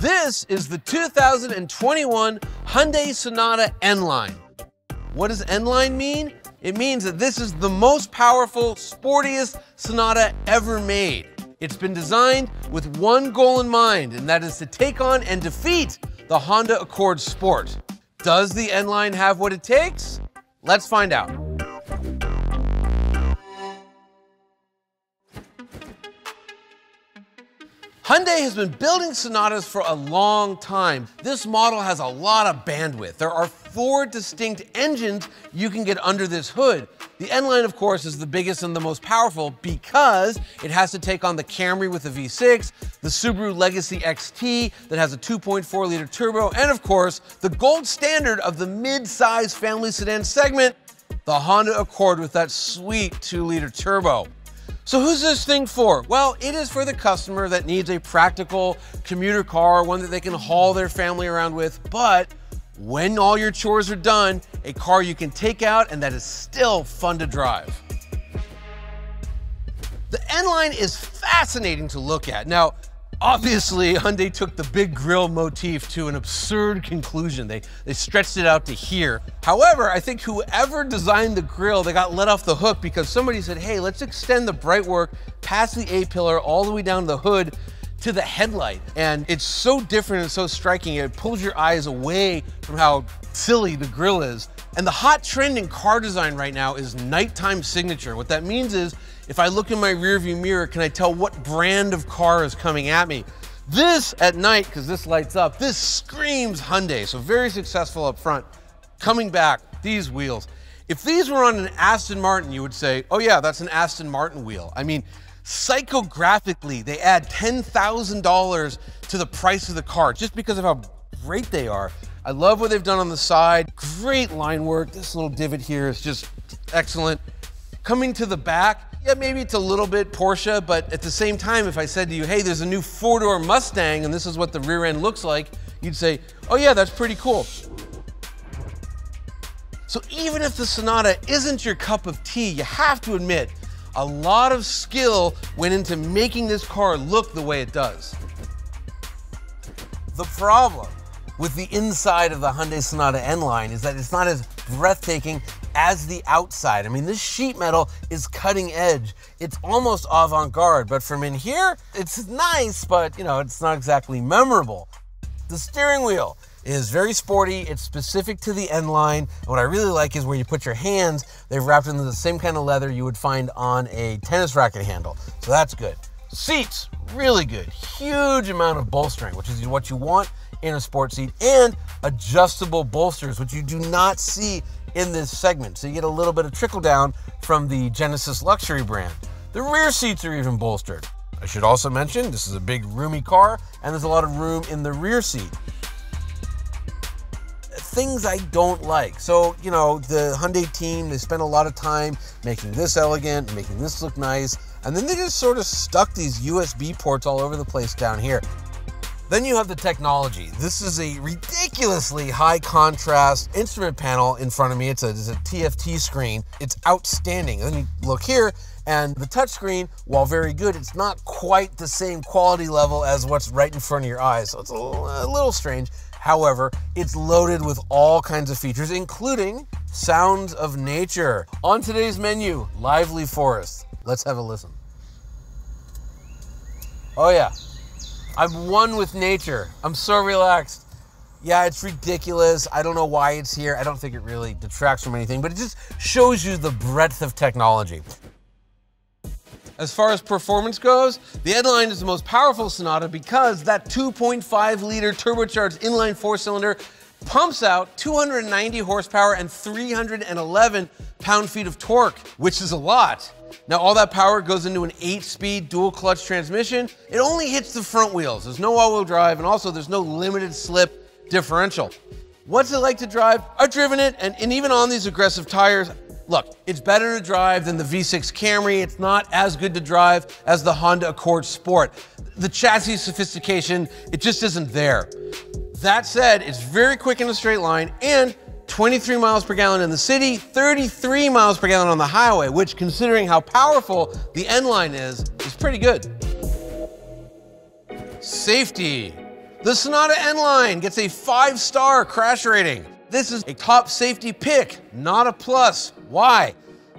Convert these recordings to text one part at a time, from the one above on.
This is the 2021 Hyundai Sonata N-Line. What does N-Line mean? It means that this is the most powerful, sportiest Sonata ever made. It's been designed with one goal in mind, and that is to take on and defeat the Honda Accord Sport. Does the N-Line have what it takes? Let's find out. Hyundai has been building Sonatas for a long time. This model has a lot of bandwidth. There are 4 distinct engines you can get under this hood. The N-Line, of course, is the biggest and the most powerful because it has to take on the Camry with the V6, the Subaru Legacy XT that has a 2.4-liter turbo, and of course, the gold standard of the mid-size family sedan segment, the Honda Accord with that sweet 2-liter turbo. So who's this thing for? Well, it is for the customer that needs a practical commuter car, one that they can haul their family around with, but when all your chores are done, a car you can take out and that is still fun to drive. The N-Line is fascinating to look at. Now, obviously, Hyundai took the big grille motif to an absurd conclusion. They stretched it out to here. However, I think whoever designed the grille, they got let off the hook because somebody said, hey, let's extend the brightwork past the A-pillar all the way down the hood to the headlight. And it's so different and so striking, it pulls your eyes away from how silly the grille is. And the hot trend in car design right now is nighttime signature. What that means is, if I look in my rearview mirror, can I tell what brand of car is coming at me? This at night, because this lights up, this screams Hyundai. So very successful up front. Coming back, these wheels. If these were on an Aston Martin, you would say, oh yeah, that's an Aston Martin wheel. I mean, psychographically, they add $10,000 to the price of the car just because of how great they are. I love what they've done on the side. Great line work. This little divot here is just excellent. Coming to the back, yeah, maybe it's a little bit Porsche, but at the same time, if I said to you, hey, there's a new 4-door Mustang and this is what the rear end looks like, you'd say, oh yeah, that's pretty cool. So even if the Sonata isn't your cup of tea, you have to admit, a lot of skill went into making this car look the way it does. The problem with the inside of the Hyundai Sonata N-Line is that it's not as breathtaking as the outside. I mean, this sheet metal is cutting edge. It's almost avant-garde, but from in here, it's nice, but you know, it's not exactly memorable. The steering wheel is very sporty. It's specific to the N-Line. And what I really like is where you put your hands, they've wrapped into the same kind of leather you would find on a tennis racket handle. So that's good. Seats, really good. Huge amount of bolstering, which is what you want in a sports seat, and adjustable bolsters, which you do not see in this segment. So you get a little bit of trickle down from the Genesis luxury brand. The rear seats are even bolstered. I should also mention, this is a big roomy car and there's a lot of room in the rear seat. Things I don't like. So, you know, the Hyundai team, they spent a lot of time making this elegant, making this look nice, and then they just sort of stuck these USB ports all over the place down here. Then you have the technology. This is a ridiculously high contrast instrument panel in front of me. It's a TFT screen. It's outstanding. And then you look here, and the touchscreen, while very good, it's not quite the same quality level as what's right in front of your eyes. So it's a little strange. However, it's loaded with all kinds of features, including sounds of nature. On today's menu, lively forest. Let's have a listen. Oh yeah. I'm one with nature. I'm so relaxed. Yeah, it's ridiculous. I don't know why it's here. I don't think it really detracts from anything, but it just shows you the breadth of technology. As far as performance goes, the N-Line is the most powerful Sonata because that 2.5-liter turbocharged inline 4-cylinder pumps out 290 horsepower and 311 pound-feet of torque, which is a lot. Now, all that power goes into an 8-speed dual-clutch transmission. It only hits the front wheels. There's no all-wheel drive, and also there's no limited slip differential. What's it like to drive? I've driven it, and even on these aggressive tires, look, it's better to drive than the V6 Camry. It's not as good to drive as the Honda Accord Sport. The chassis sophistication, it just isn't there. That said, it's very quick in a straight line, and 23 miles per gallon in the city, 33 miles per gallon on the highway, which, considering how powerful the N-Line is pretty good. Safety. The Sonata N-Line gets a 5-star crash rating. This is a top safety pick, not a plus. Why?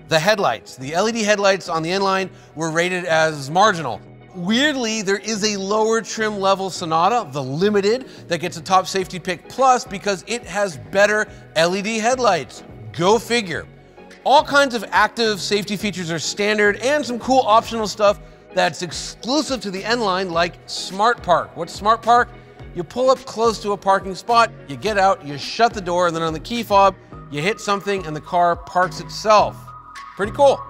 The headlights. The LED headlights on the N-Line were rated as marginal. Weirdly, there is a lower trim level Sonata, the Limited, that gets a top safety pick plus because it has better LED headlights. Go figure. All kinds of active safety features are standard and some cool optional stuff that's exclusive to the N-Line, like Smart Park. What's Smart Park? You pull up close to a parking spot, you get out, you shut the door, and then on the key fob, you hit something and the car parks itself. Pretty cool.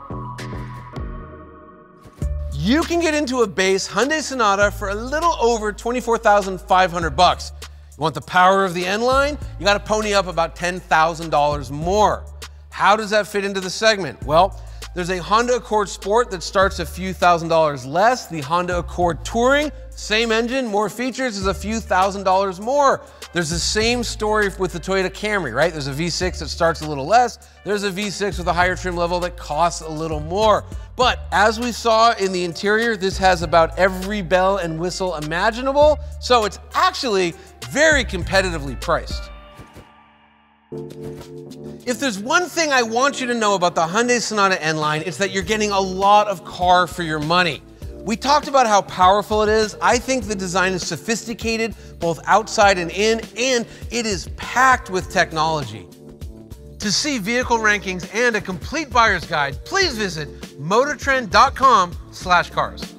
You can get into a base Hyundai Sonata for a little over $24,500. You want the power of the N-Line? You gotta pony up about $10,000 more. How does that fit into the segment? Well, there's a Honda Accord Sport that starts a few $1,000s less. The Honda Accord Touring, same engine, more features, is a few $1,000s more. There's the same story with the Toyota Camry, right? There's a V6 that starts a little less. There's a V6 with a higher trim level that costs a little more. But as we saw in the interior, this has about every bell and whistle imaginable, so it's actually very competitively priced. If there's one thing I want you to know about the Hyundai Sonata N-Line, it's that you're getting a lot of car for your money. We talked about how powerful it is. I think the design is sophisticated, both outside and in, and it is packed with technology. To see vehicle rankings and a complete buyer's guide, please visit motortrend.com/cars.